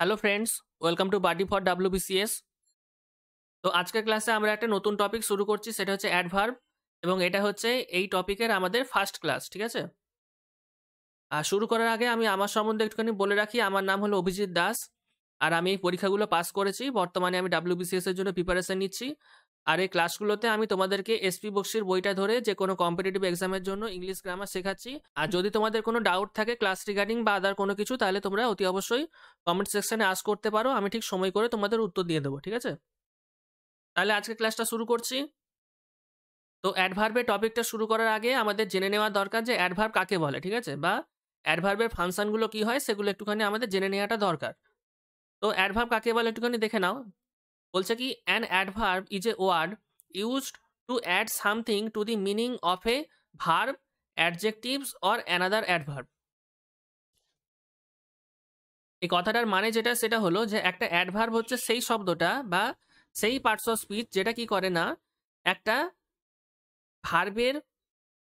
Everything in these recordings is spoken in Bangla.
Hello friends, welcome to buddy for WBCS. তো আজকের ক্লাসে আমরা একটা নতুন টপিক শুরু করছি, সেটা হচ্ছে অ্যাডভার্ব, এবং এটা হচ্ছে এই টপিকের আমাদের ফার্স্ট ক্লাস। ঠিক আছে? আর শুরু করার আগে আমি আমার সম্বন্ধে একটুখানি বলে রাখি। আমার নাম হলো অভিজিৎ দাস, আর আমি এই পরীক্ষাগুলো পাস করেছি। বর্তমানে আমি ডাব্লিউবিসিএস এর জন্য প্রিপারেশন নিচ্ছি। আর এই ক্লাসগুলোতে আমি তোমাদেরকে এসপি বক্সির বইটা ধরে যে কোনো কম্পিটিটিভ এক্সামের জন্য ইংলিশ গ্রামার শেখাচ্ছি। আর যদি তোমাদের কোনো ডাউট থাকে ক্লাস রিগার্ডিং বা আদার কোনো কিছু, তাহলে তোমরা অতি অবশ্যই কমেন্ট সেকশনে আস্ক করতে পারো। আমি ঠিক সময় করে তোমাদের উত্তর দিয়ে দেবো। ঠিক আছে? তাহলে আজকে ক্লাসটা শুরু করছি। তো অ্যাডভার্বের টপিকটা শুরু করার আগে আমাদের জেনে নেওয়া দরকার যে অ্যাডভার্ব কাকে বলে। ঠিক আছে? বা অ্যাডভার্বের ফাংশনগুলো কি হয় সেগুলো একটুখানি আমাদের জেনে নেওয়াটা দরকার। তো অ্যাডভার্ব কাকে বলে একটুখানি দেখে নাও। বলছে কি, an adverb is a word used to add something to the meaning of a verb, adjectives or another adverb. এই কথাটার মানে যেটা সেটা হলো যে একটা অ্যাডভার্ব হচ্ছে সেই শব্দটা বা সেই পার্টস অফ স্পিচ যেটা কি করে না, একটা ভার্বের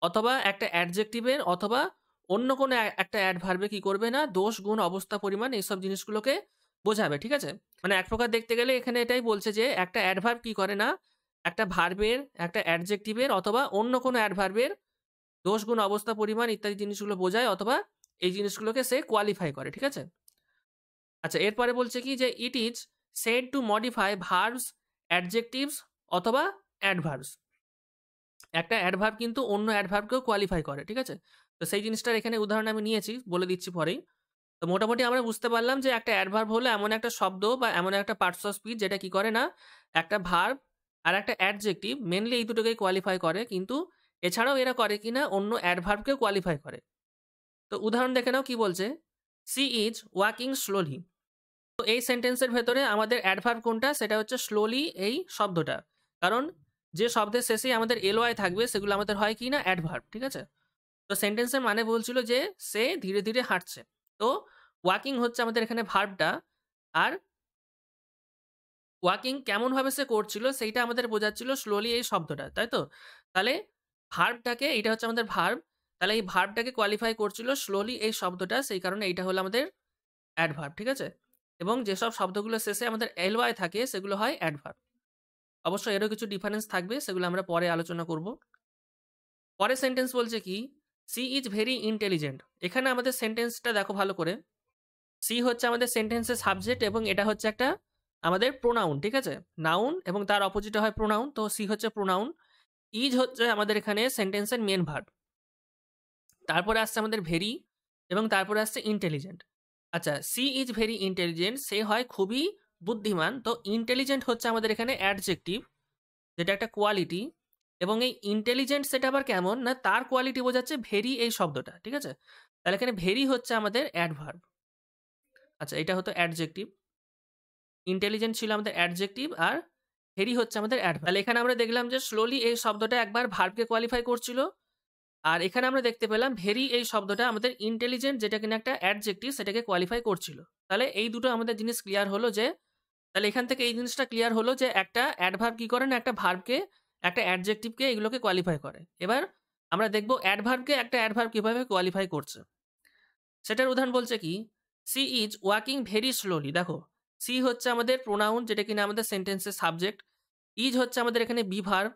অথবা একটা অ্যাডজেক্টিভের অথবা অন্য কোনো একটা অ্যাডভার্বে কি করবে না, দোষ গুণ অবস্থা পরিমাণ এইসব জিনিসগুলোকে বোঝাবে। ঠিক আছে? মানে এক প্রকার দেখতে গেলে এখানে এটাই বলছে যে একটা অ্যাডভার্ব কি করে না, একটা ভার্বের, একটা অ্যাডজেক্টিভের অথবা অন্য কোনো অ্যাডভার্বের দোষ গুণ অবস্থা পরিমাণ ইত্যাদি জিনিসগুলো বোঝায়, অথবা এই জিনিসগুলোকে সে কোয়ালিফাই করে। ঠিক আছে? আচ্ছা, এরপরে বলছে কি যে it is said to modify verbs, adjectives অথবা অ্যাডভার্বস। একটা অ্যাডভার্ব কিন্তু অন্য অ্যাডভার্বকেও কোয়ালিফাই করে। ঠিক আছে? তো সেই জিনিসটার এখানে উদাহরণ আমি নিয়েছি, বলে দিচ্ছি পরেই। তো মোটামুটি আমরা বুঝতে পারলাম যে একটা অ্যাডভার্ব হলো এমন একটা শব্দ বা এমন একটা পার্টস অফ স্পিচ যেটা কি করে না, একটা ভার্ব আর একটা অ্যাডজেক্টিভ, মেনলি এই দুটোকেই কোয়ালিফাই করে, কিন্তু এছাড়াও এরা করে কিনা অন্য অ্যাডভার্বকেও কোয়ালিফাই করে। তো উদাহরণ দেখে নাও কি বলছে, সি ইজ ওয়াকিং স্লোলি। তো এই সেন্টেন্সের ভেতরে আমাদের অ্যাডভার্ব কোনটা, সেটা হচ্ছে স্লোলি এই শব্দটা। কারণ যে শব্দের শেষেই আমাদের এলওয়াই থাকবে সেগুলো আমাদের হয় কি না, অ্যাডভার্ব। ঠিক আছে? তো সেন্টেন্সের মানে বলছিল যে সে ধীরে ধীরে হাঁটছে। তো ওয়াকিং হচ্ছে আমাদের এখানে ভার্বটা, আর ওয়াকিং কেমনভাবে সে করছিল সেইটা আমাদের বোঝাচ্ছিল স্লোলি এই শব্দটা, তাই তো? তাহলে ভার্বটাকে, এটা হচ্ছে আমাদের ভার্ব, তাহলে এই ভার্বটাকে কোয়ালিফাই করছিল স্লোলি এই শব্দটা, সেই কারণে এইটা হলো আমাদের অ্যাডভার্ব। ঠিক আছে? এবং যেসব শব্দগুলো শেষে আমাদের এলওয়াই থাকে সেগুলো হয় অ্যাডভার্ব। অবশ্যই এরও কিছু ডিফারেন্স থাকবে, সেগুলো আমরা পরে আলোচনা করব। পরের সেন্টেন্স বলছে কি, সি ইজ ভেরি ইন্টেলিজেন্ট। এখানে আমাদের সেন্টেন্সটা দেখো ভালো করে। সি হচ্ছে আমাদের সেন্টেন্সের সাবজেক্ট এবং এটা হচ্ছে একটা আমাদের প্রোনাউন। ঠিক আছে? নাউন এবং তার অপোজিটে হয় প্রোনাউন, তো সি হচ্ছে প্রোনাউন। ইজ হচ্ছে আমাদের এখানে সেন্টেন্সের মেন ভার্ব। তারপরে আসছে আমাদের ভেরি, এবং তারপরে আসছে ইন্টেলিজেন্ট। আচ্ছা, সি ইজ ভেরি ইন্টেলিজেন্ট, সে হয় খুবই বুদ্ধিমান। তো ইন্টেলিজেন্ট হচ্ছে আমাদের এখানে অ্যাডজেক্টিভ, যেটা একটা কোয়ালিটি। এবং এই ইন্টেলিজেন্ট সেটা আবার কেমন না, তার কোয়ালিটি বোঝাচ্ছে ভেরি এই শব্দটা। ঠিক আছে? তাহলে এখানে ভেরি হচ্ছে আমাদের অ্যাডভার্ব। আচ্ছা, এটা হতো অ্যাডজেক্টিভ। ইন্টেলিজেন্ট ছিল আমাদের অ্যাডজেক্টিভ, আর ভেরি হচ্ছে আমাদের অ্যাডভার্ব। তাহলে এখানে আমরা দেখলাম যে স্লোলি এই শব্দটা একবার ভার্বকে কোয়ালিফাই করছিল, আর এখানে আমরা দেখতে পেলাম ভেরি এই শব্দটা আমাদের ইন্টেলিজেন্ট, যেটা কিনা একটা অ্যাডজেক্টিভ, সেটাকে কোয়ালিফাই করছিল। তাহলে এই দুটো আমাদের জিনিস ক্লিয়ার হলো যে, তাহলে এখান থেকে এই জিনিসটা ক্লিয়ার হলো যে একটা অ্যাডভার্ব কি করে না, একটা ভার্বকে, একটা অ্যাডজেক্টিভকে, এগুলোকে কোয়ালিফাই করে। এবার আমরা দেখব অ্যাডভার্বকে একটা অ্যাডভার্ব কিভাবে কোয়ালিফাই করছে। সেটার উদাহরণ বলছে কি, she is walking very slowly. দেখো, সি হচ্ছে আমাদের প্রোনাউন, যেটা কিনা আমাদের সেন্টেন্সের সাবজেক্ট। ইজ হচ্ছে আমাদের এখানে বি ভার্ব,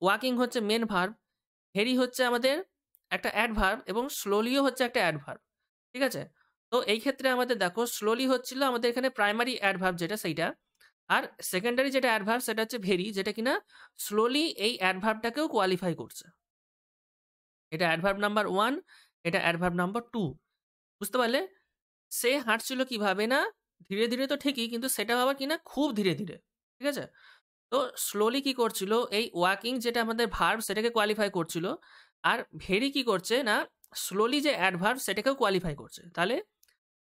ওয়াকিং হচ্ছে মেন ভার্ব, ভেরি হচ্ছে আমাদের একটা অ্যাডভার্ব, এবং স্লোলিও হচ্ছে একটা অ্যাডভার্ব। ঠিক আছে? তো এই ক্ষেত্রে আমাদের দেখো, স্লোলি হচ্ছিল আমাদের এখানে প্রাইমারি অ্যাডভার্ব যেটা সেইটা, আর সেকেন্ডারি যেটা অ্যাডভার্ব সেটা হচ্ছে ভেরি, যেটা কিনা স্লোলি এই অ্যাডভার্বটাকেও কোয়ালিফাই করছে। এটা অ্যাডভার্ব নাম্বার 1, এটা অ্যাডভার্ব নাম্বার 2। বুঝতে পারলে? সে হাঁটছিল কিভাবে না, ধীরে ধীরে তো ঠিকই, কিন্তু সেটা আবার কিনা খুব ধীরে ধীরে। ঠিক আছে? তো স্লোলি কি করছিল, এই ওয়াকিং যেটা আমাদের ভার্ব সেটাকে কোয়ালিফাই করছিল, আর ভেরি কি করছে না, স্লোলি যে অ্যাডভার্ব সেটাকেও কোয়ালিফাই করছে। তাহলে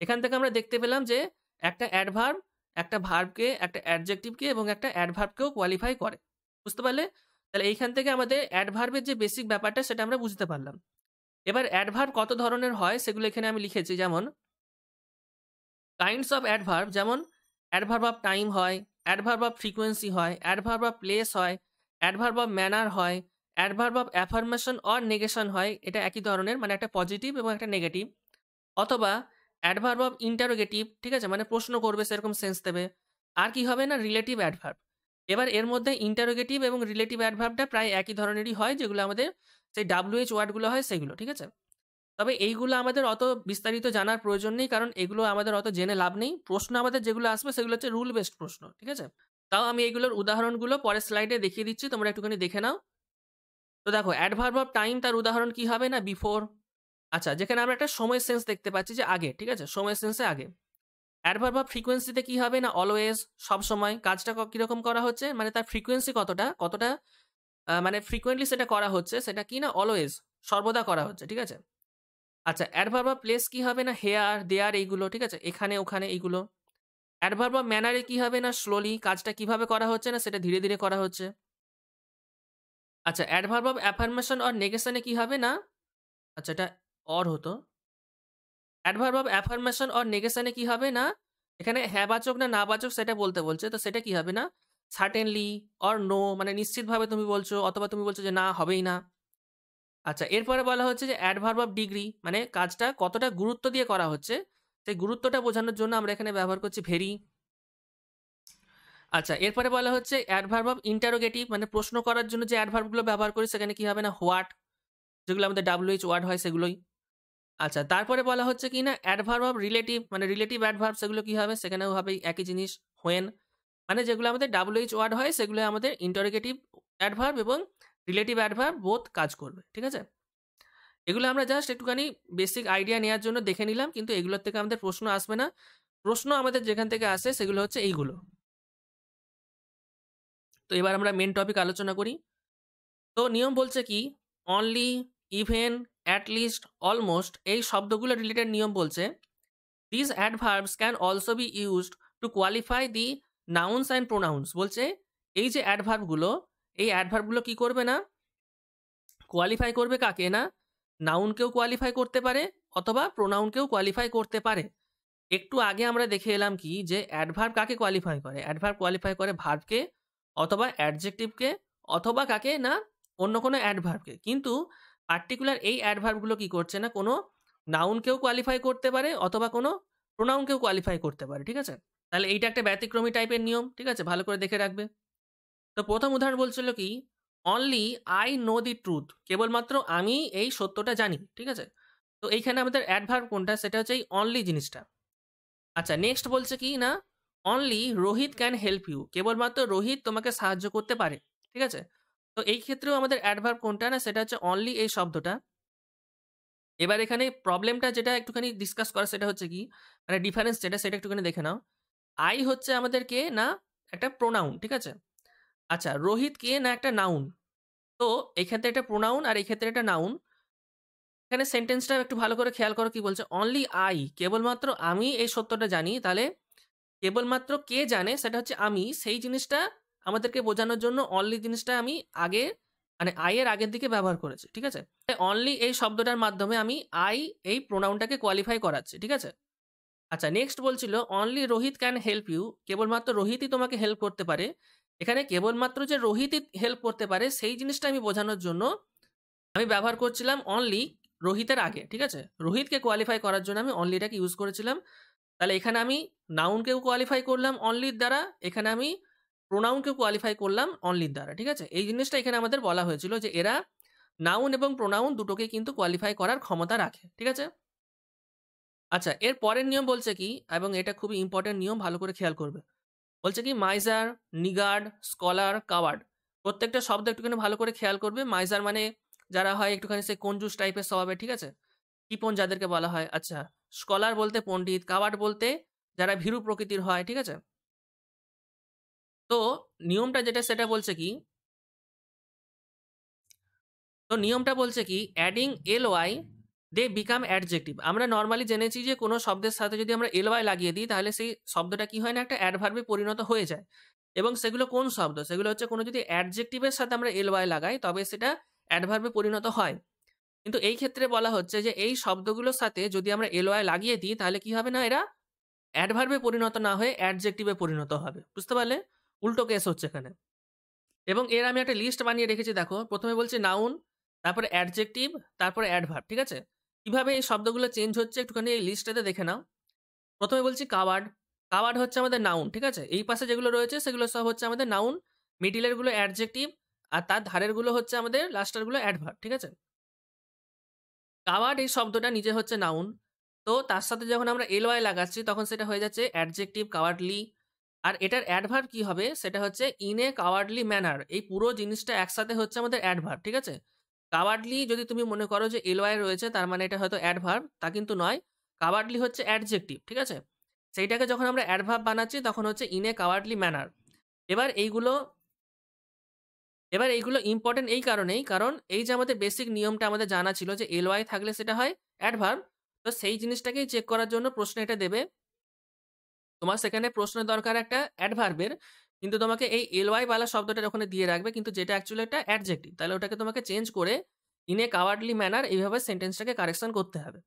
এখান থেকে আমরা দেখতে পেলাম যে একটা অ্যাডভার্ব একটা ভার্বকে, একটা অ্যাডজেক্টিভকে এবং একটা অ্যাডভার্বকেও কোয়ালিফাই করে। বুঝতে পারলে? তাহলে এইখান থেকে আমাদের অ্যাডভার্বের যে বেসিক ব্যাপারটা সেটা আমরা বুঝতে পারলাম। এবার অ্যাডভার্ব কত ধরনের হয় সেগুলো এখানে আমি লিখেছি, যেমন কাইন্ডস অফ অ্যাডভার্ব, যেমন অ্যাডভার্ব অফ টাইম হয়, অ্যাডভার্ব অফ ফ্রিকোয়েন্সি হয়, অ্যাডভার্ব অফ প্লেস হয়, অ্যাডভার্ব অফ ম্যানার হয়, adverb of affirmation or negation হয়। এটা একই ধরনের, মানে একটা পজিটিভ এবং একটা নেগেটিভ। অথবা অ্যাডভার্ব অফ ইন্টারোগেটিভ, ঠিক আছে, মানে প্রশ্ন করবে সেরকম সেন্স দেবে। আর কি হবে না রিলেটিভ অ্যাডভার্ব। এবার এর মধ্যে ইন্টারোগেটিভ এবং রিলেটিভ অ্যাডভার্বটা প্রায় একই ধরনেরই হয়, যেগুলো আমাদের সেই WH ওয়ার্ডগুলো হয় সেগুলো, ঠিক আছে। তবে এইগুলো আমাদের অত বিস্তারিত জানার প্রয়োজন নেই, কারণ এগুলো আমাদের অত জেনে লাভ নেই। প্রশ্ন আমাদের যেগুলো আসবে সেগুলো হচ্ছে রুল বেসড প্রশ্ন, ঠিক আছে। তাও আমি এইগুলোর উদাহরণগুলো পরের স্লাইডে দেখিয়ে দিচ্ছি, তোমরা একটুখানি দেখে নাও। তো দেখো অ্যাডভার্ব অফ টাইম, তার উদাহরণ কি হবে না বিফোর। আচ্ছা, যেখানে আমরা একটা সময় সেন্স দেখতে পাচ্ছি যে আগে, ঠিক আছে, সময় সেন্সে আগে। অ্যাডভার্ব অফ ফ্রিকোয়েন্সিতে কি হবে না অলওয়েজ, সব সময়। কাজটা কিরকম করা হচ্ছে, মানে তার ফ্রিকোয়েন্সি কতটা কতটা মানে ফ্রিকোয়েন্টলি সেটা করা হচ্ছে, সেটা কি না অলওয়েজ, সর্বদা করা হচ্ছে, ঠিক আছে। আচ্ছা, অ্যাডভার্ব অফ প্লেস কি হবে না হেয়ার দেয়ার এইগুলো, ঠিক আছে, এখানে ওখানে এইগুলো। অ্যাডভার্ব অফ ম্যানারে কি হবে না স্লোলি, কাজটা কিভাবে করা হচ্ছে না সেটা ধীরে ধীরে করা হচ্ছে। আচ্ছা, অ্যাডভার্ব অফ অ্যাফার্মেশন অর নেগেশনে কি হবে না, আচ্ছা এটা অর হতো। অ্যাডভার্ব অফ অ্যাফার্মেশন অর নেগেশনে কি হবে না, এখানে হ্যাঁবাচক না নাবাচক সেটা বলতে বলছে, তো সেটা কি হবে না সার্টেনলি অর নো, মানে নিশ্চিতভাবে তুমি বলছো, অথবা তুমি বলছো যে না হবেই না। আচ্ছা, এরপরে বলা হচ্ছে যে অ্যাডভার্ব অফ ডিগ্রি, মানে কাজটা কতটা গুরুত্ব দিয়ে করা হচ্ছে, সেই গুরুত্বটা বোঝানোর জন্য আমরা এখানে ব্যবহার করছি ভেরি। আচ্ছা, এরপরে বলা হচ্ছে অ্যাডভার্ব অফ ইন্টারোগেটিভ, মানে প্রশ্ন করার জন্য যে অ্যাডভার্বগুলো ব্যবহার করি সেখানে কি হবে না হোয়াট, যেগুলো আমাদের WH ওয়ার্ড হয় সেগুলোই। আচ্ছা, তারপরে বলা হচ্ছে কি না অ্যাডভার্ব অফ রিলেটিভ, মানে রিলেটিভ অ্যাডভার্ব, সেগুলো কি হবে সেখানেও হবে একই জিনিস হোয়েন, মানে যেগুলো আমাদের WH ওয়ার্ড হয় সেগুলো আমাদের ইন্টারোগেটিভ অ্যাডভার্ব এবং রিলেটিভ অ্যাডভার্ব বোথ কাজ করবে, ঠিক আছে। এগুলো আমরা জাস্ট একটুখানি বেসিক আইডিয়া নেওয়ার জন্য দেখে নিলাম, কিন্তু এগুলোর থেকে আমাদের প্রশ্ন আসবে না। প্রশ্ন আমাদের যেখান থেকে আসে সেগুলো হচ্ছে এইগুলো। তো এবার আমরা মেন টপিক আলোচনা করি। তো নিয়ম বলছে কি only, even, at least, almost, এই শব্দগুলো রিলেটেড নিয়ম বলছে this adverbs can also be used to qualify the nouns and pronounce. বলছে এই যে অ্যাডভার্বগুলো, এই অ্যাডভার্বগুলো কি করবে না কোয়ালিফাই করবে কাকে না নাউনকেও কোয়ালিফাই করতে পারে অথবা প্রোনাউনকেও কোয়ালিফাই করতে পারে। একটু আগে আমরা দেখে এলাম কি যে অ্যাডভার্ব কাকে কোয়ালিফাই করে, অ্যাডভার্ব কোয়ালিফাই করে ভার্বকে অথবা অ্যাডজেক্টিভকে অথবা কাকে না অন্য কোনো অ্যাডভার্বকে, কিন্তু পার্টিকুলার এই অ্যাডভার্বগুলো কি করছে না কোনো নাউনকেও কোয়ালিফাই করতে পারে অথবা কোনো প্রোনাউনকেও কোয়ালিফাই করতে পারে, ঠিক আছে। তাহলে এইটা একটা ব্যতিক্রমী টাইপের নিয়ম, ঠিক আছে, ভালো করে দেখে রাখবে। তো প্রথম উদাহরণ বলছিল কি only I know the truth, কেবলমাত্র আমি এই সত্যটা জানি, ঠিক আছে। তো এইখানে আমাদের অ্যাডভার্ব কোনটা, সেটা হচ্ছে এই অনলি জিনিসটা। আচ্ছা, নেক্সট বলছে কি না only Rohit can help you, কেবলমাত্র রোহিত তোমাকে সাহায্য করতে পারে, ঠিক আছে। তো এই ক্ষেত্রেও আমাদের অ্যাডভার্ব কোনটা না সেটা হচ্ছে অনলি এই শব্দটা। এবার এখানে প্রবলেমটা যেটা একটুখানি ডিসকাস করা সেটা হচ্ছে কি মানে ডিফারেন্স যেটা সেটা একটুখানি দেখে নাও। আই হচ্ছে আমাদের কে না একটা প্রোনাউন, ঠিক আছে। আচ্ছা, রোহিত কে না একটা নাউন। তো এই ক্ষেত্রে একটা প্রোনাউন আর এই ক্ষেত্রে একটা নাউন। এখানে সেন্টেন্সটা একটু ভালো করে খেয়াল করো কি বলছে অনলি আই, কেবলমাত্র আমি এই সত্যটা জানি। তাহলে কেবলমাত্র কে জানে সেটা হচ্ছে আমি, সেই জিনিসটা আমাদেরকে বোঝানোর জন্য অনলি জিনিসটা আমি আগে মানে আই এর আগের দিকে ব্যবহার করেছি, ঠিক আছে। অনলি এই শব্দটার মাধ্যমে আমি আই এই প্রোনাউনটাকে কোয়ালিফাই করাচ্ছি, ঠিক আছে। আচ্ছা, নেক্সট বলছিল only Rohit can help you, কেবলমাত্র রোহিতই তোমাকে হেল্প করতে পারে। এখানে কেবলমাত্র যে রোহিতই হেল্প করতে পারে সেই জিনিসটা আমি বোঝানোর জন্য আমি ব্যবহার করছিলাম অনলি রোহিতের আগে, ঠিক আছে। রোহিতকে কোয়ালিফাই করার জন্য আমি অনলিটাকে ইউজ করেছিলাম। তাহলে এখানে আমি নাউনকেও কোয়ালিফাই করলাম অনলির দ্বারা, এখানে আমি প্রোনাউনকেও কোয়ালিফাই করলাম অনলির দ্বারা, ঠিক আছে। এই জিনিসটা এখানে আমাদের বলা হয়েছিল যে এরা নাউন এবং প্রোনাউন দুটোকে কিন্তু কোয়ালিফাই করার ক্ষমতা রাখে, ঠিক আছে। আচ্ছা, এর পরের নিয়ম বলছে কি, এবং এটা খুবই ইম্পর্টেন্ট নিয়ম, ভালো করে খেয়াল করবে। বলছে কি মাইজার, নিগার্ড, স্কলার, কাওয়ার্ড, প্রত্যেকটা শব্দ একটুখানি ভালো করে খেয়াল করবে। মাইজার মানে যারা হয় একটুখানি সে কঞ্জুস টাইপের স্বভাবের, ঠিক আছে, কৃপণ যাদেরকে বলা হয়। আচ্ছা, স্কলার বলতে পণ্ডিত, কাওয়ার্ড বলতে যারা ভীরু প্রকৃতির হয়, ঠিক আছে। তো নিয়মটা যেটা সেটা বলছে কি, তো নিয়মটা বলছে কি adding L Y they become adjective. আমরা নর্মালি জেনেছি যে কোনো শব্দের সাথে যদি আমরা এল ওয়াই লাগিয়ে দিই তাহলে সেই শব্দটা কি হয় না একটা অ্যাডভার্বে পরিণত হয়ে যায়। এবং সেগুলো কোন শব্দ, সেগুলো হচ্ছে কোনো যদি অ্যাডজেক্টিভের সাথে আমরা এল ওয়াই লাগাই তবে সেটা অ্যাডভার্বে পরিণত হয়। কিন্তু এই ক্ষেত্রে বলা হচ্ছে যে এই শব্দগুলোর সাথে যদি আমরা এল ওয়াই লাগিয়ে দিই তাহলে কি হবে না এরা অ্যাডভার্বে পরিণত না হয়ে অ্যাডজেক্টিভে পরিণত হবে, বুঝতে পারলে? উল্টো কেস হচ্ছে এখানে। এবং এর আমি একটা লিস্ট বানিয়ে রেখেছি, দেখো প্রথমে বলছি নাউন, তারপরে অ্যাডজেক্টিভ, তারপরে অ্যাডভার্ব, ঠিক আছে। কিভাবে এই শব্দগুলো চেঞ্জ হচ্ছে একটুখানি এই লিস্টটাতে দেখে নাও। প্রথমে বলছি কাওয়ার্ড। কাওয়ার্ড হচ্ছে আমাদের নাউন, ঠিক আছে? এই পাশে যেগুলো রয়েছে সেগুলো সব হচ্ছে আমাদের নাউন, মিডলের গুলো অ্যাডজেক্টিভ, আর তার ধারের গুলো হচ্ছে আমাদের লাস্টের গুলো অ্যাডভার্ব, ঠিক আছে? কাওয়ার্ড এই শব্দটা নিজে হচ্ছে নাউন, তো তার সাথে যখন আমরা ly লাগাচ্ছি তখন সেটা হয়ে যাচ্ছে অ্যাডজেক্টিভ কাওয়ার্ডলি। আর এটার অ্যাডভার্ব কি হবে সেটা হচ্ছে ইন এ কাওয়ার্ডলি ম্যানার। এই পুরো জিনিসটা একসাথে হচ্ছে আমাদের অ্যাডভার্ব, ঠিক আছে? কাওয়ার্ডলি যদি তুমি মনে করো যে ly রয়েছে তার মানে এটা হয়তো অ্যাডভার্ব, তা কিন্তু নয়। কাওয়ার্ডলি হচ্ছে অ্যাডজেক্টিভ, ঠিক আছে? সেইটাকে যখন আমরা অ্যাডভার্ব বানাচ্ছি তখন হচ্ছে ইন এ কাওয়ার্ডলি ম্যানার। এবার এইগুলো এবার এইগুলো ইম্পর্টেন্ট এই কারণেই, কারণ এই যে আমাদের বেসিক নিয়মটা আমাদের জানা ছিল যে ly থাকলে সেটা হয় অ্যাডভার্ব। তো সেই জিনিসটাকেই চেক করার জন্য প্রশ্ন এটা দেবে। তোমার সেখানে প্রশ্নের দরকার একটা অ্যাডভার্বের, কিন্তু তোমাকে এই ly বালা শব্দটা ওখানে দিয়ে রাখবে, কিন্তু যেটা অ্যাকচুয়ালি একটা অ্যাডজেক্টিভ, তাহলে ওটাকে তোমাকে চেঞ্জ করে ইন এ কাওয়ার্ডলি ম্যানার এইভাবে সেন্টেন্সটাকে কারেকশন করতে হবে।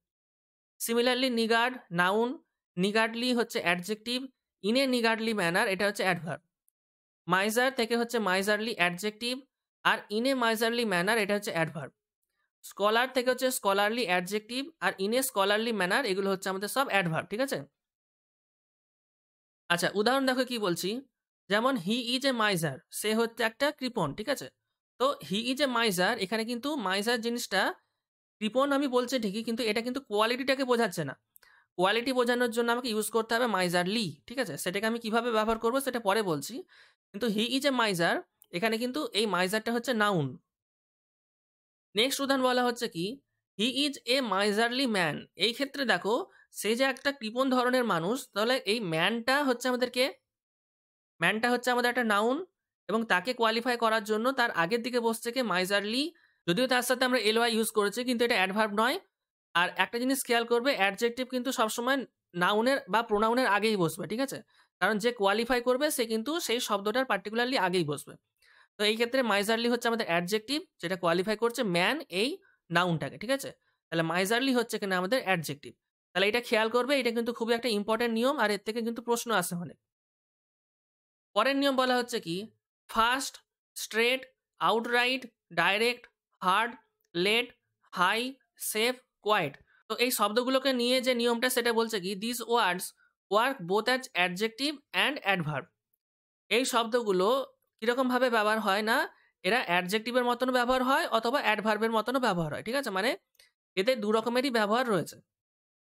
সিমিলারলি নিগার্ড নাউন, নিগার্ডলি হচ্ছে adjective, in a niggardly manner এটা হচ্ছে অ্যাডভার্ব। মাইজার থেকে হচ্ছে মাইজারলি অ্যাডজেক্টিভ, আর ইন এ মাইজারলি ম্যানার এটা হচ্ছে অ্যাডভার্ব। স্কলার থেকে হচ্ছে স্কলারলি অ্যাডজেক্টিভ, আর ইন এ স্কলারলি ম্যানার এগুলো হচ্ছে আমাদের সব অ্যাডভার্ব, ঠিক আছে? আচ্ছা, উদাহরণ দেখো কি বলছি। যেমন হি ইজ এ মাইজার, সে হচ্ছে একটা কৃপণ, ঠিক আছে? তো হি ইজ এ মাইজার, এখানে কিন্তু মাইজার জিনিসটা কৃপণ আমি বলছি ঠিকই, কিন্তু এটা কিন্তু কোয়ালিটিটাকে বোঝাচ্ছে না। কোয়ালিটি বোঝানোর জন্য আমাকে ইউজ করতে হবে মাইজারলি, ঠিক আছে? সেটাকে আমি কিভাবে ব্যবহার করবো সেটা পরে বলছি। কিন্তু হি ইজ এ মাইজার, এখানে কিন্তু এই মাইজারটা হচ্ছে নাউন। নেক্সট উদাহরণ বলা হচ্ছে কি, হি ইজ এ মাইজারলি ম্যান। এই ক্ষেত্রে দেখো সে যে একটা কৃপণ ধরনের মানুষ, তাহলে এই ম্যানটা হচ্ছে আমাদের একটা নাউন, এবং তাকে কোয়ালিফাই করার জন্য তার আগের দিকে বসছে কি মাইজারলি। যদিও তার সাথে আমরা ly ইউজ করেছি, কিন্তু এটা অ্যাডভার্ব নয়। আর একটা জিনিস খেয়াল করবে, অ্যাডজেক্টিভ কিন্তু সবসময় নাউনের বা প্রোনাউনের আগেই বসবে, ঠিক আছে? কারণ যে কোয়ালিফাই করবে সে কিন্তু সেই শব্দটার পার্টিকুলারলি আগেই বসবে। তো এই ক্ষেত্রে মাইজারলি হচ্ছে আমাদের অ্যাডজেক্টিভ, যেটা কোয়ালিফাই করছে ম্যান এই নাউনটাকে, ঠিক আছে? তাহলে মাইজারলি হচ্ছে কিনা আমাদের অ্যাডজেক্টিভ। তাহলে এটা খেয়াল করবে, এটা কিন্তু খুবই একটা ইম্পর্টেন্ট নিয়ম, আর এর থেকে কিন্তু প্রশ্ন আসে অনেক। পরের নিয়ম বলা হচ্ছে কি, fast, straight, outright, direct, hard, late, high, safe, quiet. তো এই শব্দগুলোকে নিয়ে যে নিয়মটা সেটা বলছে কি, this words work both as adjective and adverb. এই শব্দগুলো কিরকমভাবে ব্যবহার হয় না, এরা অ্যাডজেক্টিভের মতনও ব্যবহার হয় অথবা অ্যাডভার্বের মতনও ব্যবহার হয়, ঠিক আছে? মানে এদের দু রকমেরই ব্যবহার রয়েছে।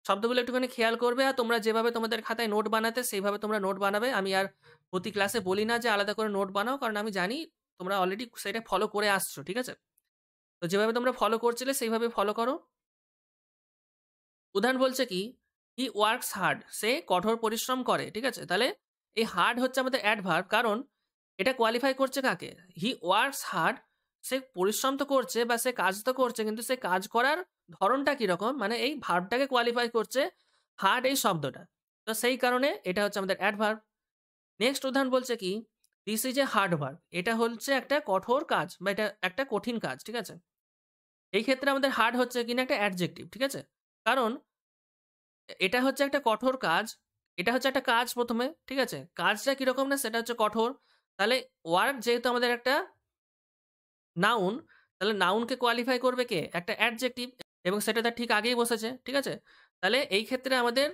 শব্দগুলো একটুখানি খেয়াল করবে, আর তোমরা যেভাবে তোমাদের খাতায় নোট বানাতে সেইভাবে তোমরা নোট বানাবে। আমি আর প্রতি ক্লাসে বলি না যে আলাদা করে নোট বানাও, কারণ আমি জানি তোমরা অলরেডি সেটা ফলো করে আসছো, ঠিক আছে? তো যেভাবে তোমরা ফলো করছিলে সেইভাবে ফলো করো। উদাহরণ বলছে কি, হি ওয়ার্কস হার্ড, সে কঠোর পরিশ্রম করে, ঠিক আছে? তাহলে এই হার্ড হচ্ছে আমাদের অ্যাডভার্ব, কারণ এটা কোয়ালিফাই করছে কাকে? হি ওয়ার্কস হার্ড, সে পরিশ্রম তো করছে বা সে কাজ তো করছে, কিন্তু সে কাজ করার ধরনটা কিরকম, মানে এই ভার্বটাকে কোয়ালিফাই করছে হার্ড এই শব্দটা। তো সেই কারণে এটা হচ্ছে আমাদের অ্যাডভার্ব। নেক্সট উদাহরণ বলছে কি, this is a hard work, এটা হচ্ছে একটা কঠোর কাজ বা এটা একটা কঠিন কাজ, ঠিক আছে? এই ক্ষেত্রে আমাদের হার্ড হচ্ছে কিনা একটা অ্যাডজেক্টিভ, ঠিক আছে? কারণ এটা হচ্ছে একটা কঠোর কাজ, এটা হচ্ছে একটা কাজ প্রথমে, ঠিক আছে? কাজটা কিরকম না সেটা হচ্ছে কঠোর। তাহলে ওয়ার্ক যেহেতু আমাদের একটা নাউন, তাহলে নাউনকে কোয়ালিফাই করবে কে? একটা অ্যাডজেক্টিভ, এবং সেটা তার ঠিক আগেই বসেছে, ঠিক আছে? তাহলে এই ক্ষেত্রে আমাদের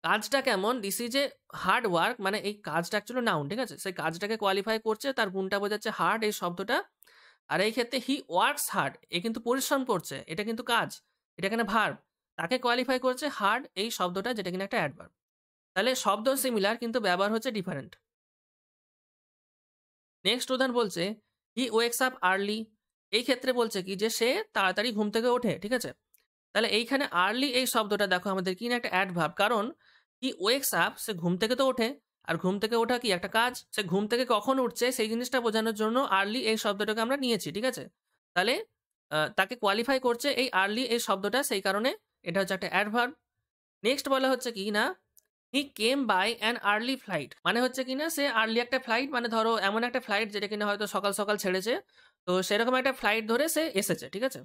কাজটা কেমন, this is a hard work, মানে এই কাজটা অ্যাকচুয়ালি নাউন, ঠিক আছে? সেই কাজটাকে কোয়ালিফাই করছে, তার গুণটা বোঝাচ্ছে হার্ড এই শব্দটা। আর এই ক্ষেত্রে হি ওয়ার্কস হার্ড, এ কিন্তু পরিশ্রম করছে, এটা কিন্তু কাজ, এটা এখানে ভার্ব, তাকে কোয়ালিফাই করছে হার্ড এই শব্দটা, যেটা কিনা একটা অ্যাডভার্ব। তাহলে শব্দ সিমিলার কিন্তু ব্যবহার হচ্ছে ডিফারেন্ট। নেক্সট উদাহরণ বলছে হি ওয়েকস আপ আর্লি। এই ক্ষেত্রে বলছে কি যে সে তাড়াতাড়ি ঘুম থেকে ওঠে, ঠিক আছে? তাহলে এইখানে আর্লি এই শব্দটা দেখো আমাদের কি না একটা অ্যাডভার্ব, কারণ হি ওয়েকস আপ, সে ঘুম থেকে তো ওঠে, আর ঘুম থেকে ওঠা কি একটা কাজ, সে ঘুম থেকে কখন উঠছে সেই জিনিসটা বোঝানোর জন্য আর্লি এই শব্দটাকে আমরা নিয়েছি, ঠিক আছে? তাহলে তাকে কোয়ালিফাই করছে এই আর্লি এই শব্দটা, সেই কারণে এটা হচ্ছে একটা অ্যাডভার্ব। নেক্সট বলা হচ্ছে কি না, he came by an early flight, মানে হচ্ছে কিনা সে আর্লি একটা ফ্লাইট, মানে ধরো এমন একটা ফ্লাইট যেটা কিনা হয়তো সকাল সকাল ছেড়েছে, তো সেরকম একটা ফ্লাইট ধরে সে এসেছে, ঠিক আছে?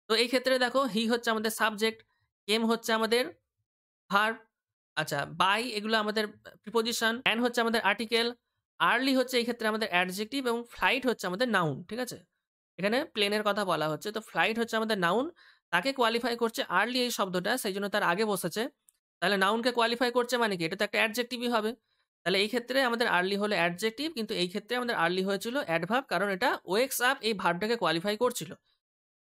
তো এই ক্ষেত্রে দেখো হি হচ্ছে আমাদের সাবজেক্ট, কেম হচ্ছে আমাদের ভার্ব, আচ্ছা বাই এগুলো আমাদের প্রিপোজিশন, অ্যান হচ্ছে আমাদের আর্টিকেল, আর্লি হচ্ছে এই ক্ষেত্রে আমাদের অ্যাডজেক্টিভ, এবং ফ্লাইট হচ্ছে আমাদের নাউন, ঠিক আছে? এখানে প্লেনের কথা বলা হচ্ছে, তো ফ্লাইট হচ্ছে আমাদের নাউন, তাকে কোয়ালিফাই করছে আর্লি এই শব্দটা, সেই জন্য তার আগে বসেছে। তাহলে নাউনকে কোয়ালিফাই করছে মানে কি? এটা তো একটা অ্যাডজেক্টিভই হবে। তাহলে এই ক্ষেত্রে আমাদের আর্লি হলো অ্যাডজেক্টিভ, কিন্তু এই ক্ষেত্রে আমাদের আর্লি হয়েছিল অ্যাডভার্ব, কারণ এটা ওয়েকস আপ এই ভার্বটাকে কোয়ালিফাই করছিল।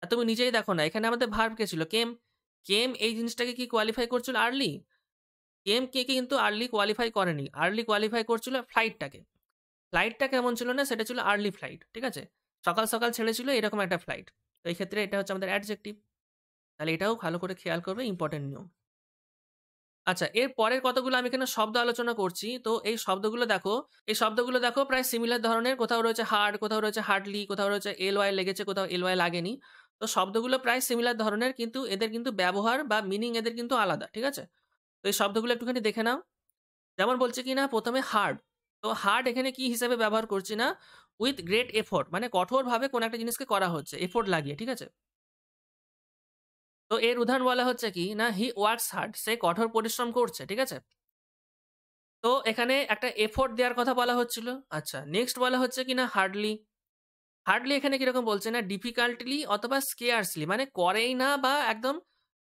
আর তুমি নিজেই দেখো না, এখানে আমাদের ভার্ব কে ছিল? কেম। কেম এই জিনিসটাকে কি কোয়ালিফাই করছিল? আর্লি। কেম কে কিন্তু আর্লি কোয়ালিফাই করেনি। আর্লি কোয়ালিফাই করছিল ফ্লাইটটাকে। ফ্লাইটটা কেমন ছিল না? সেটা ছিল আর্লি ফ্লাইট। ঠিক আছে? সকাল, সকাল ছেড়েছিল এরকম একটা ফ্লাইট। তো এই ক্ষেত্রে এটা হচ্ছে আমাদের অ্যাডজেক্টিভ। তাহলে এটাও ভালো করে খেয়াল করবে, ইম্পর্টেন্ট নিয়ম। আচ্ছা, এর পরের কতগুলো আমি এখানে শব্দ আলোচনা করছি। তো এই শব্দগুলো দেখো প্রায় সিমিলার ধরনের। কোথাও রয়েছে হার্ড, কোথাও রয়েছে হার্ডলি, কোথাও রয়েছে এলওয়াই লেগেছে, কোথাও এলওয়াই লাগেনি। তো শব্দগুলো প্রায় সিমিলার ধরনের, কিন্তু এদের কিন্তু ব্যবহার বা মিনিং এদের কিন্তু আলাদা। ঠিক আছে? তো এই শব্দগুলো একটুখানি দেখে নাও। যেমন বলছে কি না, প্রথমে হার্ড। তো হার্ড এখানে কি হিসাবে ব্যবহার করছি না? উইথ গ্রেট এফোর্ট, মানে কঠোরভাবে কোনো একটা জিনিসকে করা হচ্ছে এফোর্ট লাগিয়ে। ঠিক আছে? তো এর উদাহরণ বলা হচ্ছে কি না, হি ওয়ার্কস হার্ড, সে কঠোর পরিশ্রম করছে। ঠিক আছে? তো এখানে একটা এফোর্ট দেওয়ার কথা বলা হচ্ছিল। আচ্ছা, নেক্সট বলা হচ্ছে কি না হার্ডলি। হার্ডলি এখানে কিরকম বলছে না, ডিফিকাল্টলি অথবা স্কেয়ার্সলি, মানে করেই না বা একদম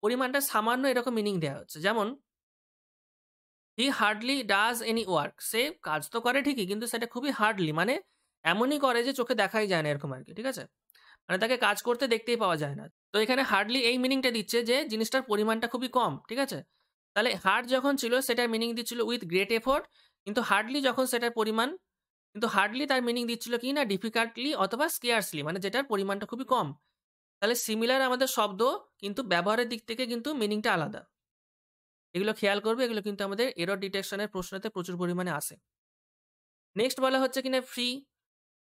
পরিমাণটা সামান্য, এরকম মিনিং দেওয়া হচ্ছে। যেমন he hardly does any work, সে কাজ তো করে ঠিকই, কিন্তু সেটা খুবই হার্ডলি, মানে এমনই করে যে চোখে দেখাই যায় না, এরকম আর কি। ঠিক আছে? মানে তাকে কাজ করতে দেখতেই পাওয়া যায় না। তো এখানে হার্ডলি এই মিনিংটা দিচ্ছে যে জিনিসটার পরিমাণটা খুবই কম। ঠিক আছে? তাহলে হার্ড যখন ছিল সেটার মিনিং দিচ্ছিল উইথ গ্রেট এফোর্ট, কিন্তু হার্ডলি যখন সেটার পরিমাণ, কিন্তু হার্ডলি তার মিনিং দিচ্ছিল কি না ডিফিকাল্টলি অথবা স্কেয়ার্সলি, মানে যেটার পরিমাণটা খুবই কম। তাহলে সিমিলার আমাদের শব্দ, কিন্তু ব্যবহারের দিক থেকে কিন্তু মিনিংটা আলাদা। এগুলো খেয়াল করবে, এগুলো কিন্তু আমাদের এরর ডিটেকশনের প্রশ্নতে প্রচুর পরিমাণে আসে। নেক্সট বলা হচ্ছে কিনা ফ্রি,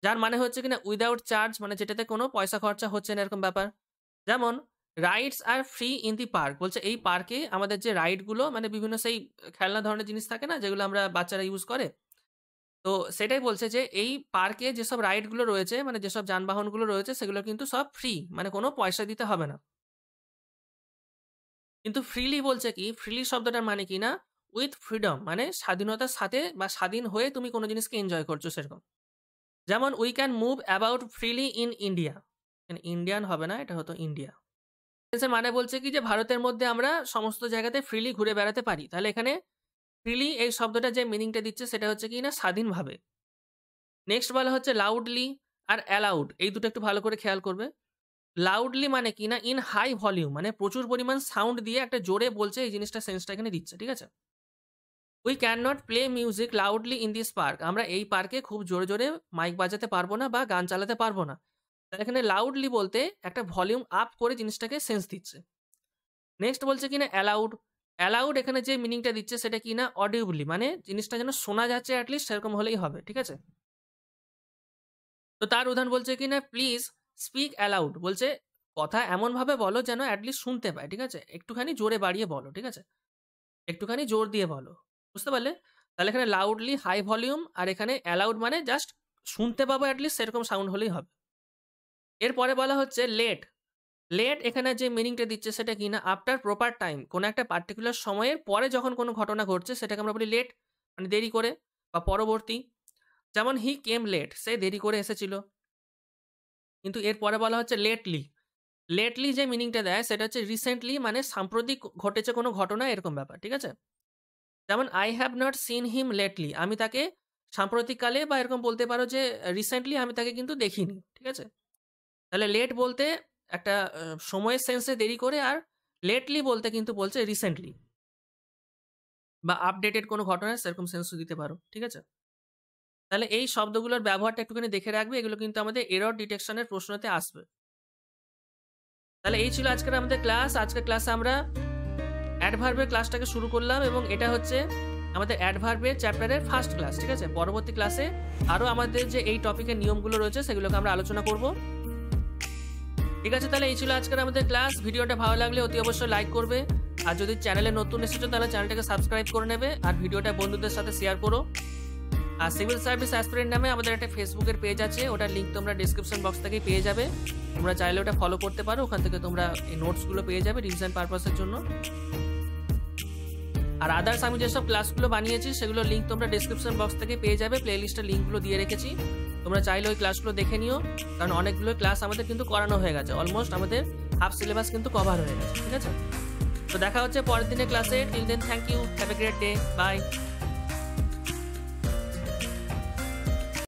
যার মানে হচ্ছে কিনা উইদাউট চার্জ, মানে যেটাতে কোনো পয়সা খরচা হচ্ছে না, এরকম ব্যাপার। যেমন rides are free in the park, বলছে এই পার্কে আমাদের যে রাইডগুলো, মানে বিভিন্ন সেই খেলনা ধরনের জিনিস থাকে না, যেগুলো আমরা বাচ্চারা ইউজ করে, তো সেটাই বলছে যে এই পার্কে যেসব রাইডগুলো রয়েছে, মানে যেসব যানবাহনগুলো রয়েছে, সেগুলো কিন্তু সব ফ্রি, মানে কোনো পয়সা দিতে হবে না। কিন্তু ফ্রিলি বলছে কি, ফ্রিলি শব্দটার মানে কি না উইথ ফ্রিডম, মানে স্বাধীনতার সাথে বা স্বাধীন হয়ে তুমি কোনো জিনিসকে এনজয় করছো, সেরকম। যেমন we can move about freely in India, Indian হবে না, এটা হতো ইন্ডিয়া। মানে বলছে কি যে ভারতের মধ্যে আমরা সমস্ত জায়গাতে ফ্রিলি ঘুরে বেড়াতে পারি। তাহলে এখানে ফ্রিলি এই শব্দটা যে মিনিংটা দিচ্ছে সেটা হচ্ছে কি না স্বাধীনভাবে। নেক্সট বলা হচ্ছে লাউডলি আর অ্যালাউড, এই দুটো একটু ভালো করে খেয়াল করবে। লাউডলি মানে কি না ইন হাই ভলিউম, মানে প্রচুর পরিমাণ সাউন্ড দিয়ে একটা জোরে বলছে, এই জিনিসটা সেন্সটা এখানে দিচ্ছে। ঠিক আছে? We can not play music loudly in this park, আমরা এই পার্কে খুব জোরে জোরে মাইক বাজাতে পারবো না বা গান চালাতে পারবো না। তাহলে এখানে লাউডলি বলতে একটা ভলিউম আপ করে জিনিসটাকে সেন্স দিচ্ছে। নেক্সট বলছে কিনা অ্যালাউড। অ্যালাউড এখানে যে মিনিংটা দিচ্ছে সেটা কিনা অডিবলি, মানে জিনিসটা যেন শোনা যাচ্ছে অ্যাটলিস্ট, সেরকম হলেই হবে। ঠিক আছে? তো তার উদাহরণ বলছে কিনা প্লিজ স্পিক অ্যালাউড, বলছে কথা এমনভাবে বলো যেন অ্যাটলিস্ট শুনতে পায়। ঠিক আছে? একটুখানি জোরে বাড়িয়ে বলো। ঠিক আছে? একটুখানি জোর দিয়ে বলো। বুঝতে পারলে? তাহলে এখানে লাউডলি হাই ভলিউম, আর এখানে অ্যালাউড মানে জাস্ট শুনতে পাবো অ্যাটলিস্ট, সেরকম সাউন্ড হলেই হবে। এরপরে বলা হচ্ছে লেট। লেট এখানে যে মিনিংটা দিচ্ছে সেটা কি না আফটার প্রপার টাইম, কোনো একটা পার্টিকুলার সময়ের পরে যখন কোনো ঘটনা ঘটছে সেটাকে আমরা বলি লেট, মানে দেরি করে বা পরবর্তী। যেমন হি কেম লেট, সে দেরি করে এসেছিল। কিন্তু এরপরে বলা হচ্ছে লেটলি। লেটলি যে মিনিংটা দেয় সেটা হচ্ছে রিসেন্টলি, মানে সাম্প্রতিক ঘটেছে কোনো ঘটনা, এরকম ব্যাপার। ঠিক আছে? যেমন I have not seen him lately, আমি তাকে সাম্প্রতিককালে বা এরকম বলতে পারো যে রিসেন্টলি আমি তাকে কিন্তু দেখিনি। ঠিক আছে? তাহলে লেট বলতে একটা সময়ের সেন্সে দেরি করে, আর লেটলি বলতে কিন্তু বলছে রিসেন্টলি বা আপডেটেড কোনো ঘটনা, সেরকম সেন্সও দিতে পারো। ঠিক আছে? তাহলে এই শব্দগুলোর ব্যবহারটা একটুখানি দেখে রাখবে, এগুলো কিন্তু আমাদের এরর ডিটেকশনের প্রশ্নতে আসবে। তাহলে এই ছিল আজকের আমাদের ক্লাস। আজকের ক্লাসে আমরা অ্যাডভার্বের ক্লাসটাকে শুরু করলাম, এবং এটা হচ্ছে আমাদের অ্যাডভার্বের চ্যাপ্টারের ফার্স্ট ক্লাস। ঠিক আছে? পরবর্তী ক্লাসে আরও আমাদের যে এই টপিকের নিয়মগুলো রয়েছে সেগুলোকে আমরা আলোচনা করব। ঠিক আছে? তাহলে এই ছিল আজকের আমাদের ক্লাস। ভিডিওটা ভালো লাগলে অতি অবশ্যই লাইক করবে, আর যদি চ্যানেলে নতুন এসেছো তাহলে চ্যানেলটাকে সাবস্ক্রাইব করে নেবে, আর ভিডিওটা বন্ধুদের সাথে শেয়ার করো। আর সিভিল সার্ভিস অ্যাসপিরেন্ট নামে আমাদের একটা ফেসবুকের পেজ আছে, ওটার লিঙ্ক তোমরা ডিসক্রিপশন বক্স থেকেই পেয়ে যাবে। তোমরা চাইলে ওটা ফলো করতে পারো, ওখান থেকে তোমরা এই নোটসগুলো পেয়ে যাবে রিভিশন পারপাসের জন্য। আর আদার্স আমি যেসব ক্লাসগুলো বানিয়েছি সেগুলোর লিঙ্ক তোমরা ডেসক্রিপশন বক্স থেকে পেয়ে যাবে। প্লেলিস্টের লিঙ্কগুলো দিয়ে রেখেছি, তোমরা চাইলে ওই ক্লাসগুলো দেখে নিও, কারণ অনেকগুলো ক্লাস আমাদের কিন্তু করানো হয়ে গেছে, অলমোস্ট আমাদের হাফ সিলেবাস কিন্তু কভার হয়ে গেছে। ঠিক আছে, তো দেখা হচ্ছে পরের দিনের ক্লাসে। Till then thank you, have a great day, by.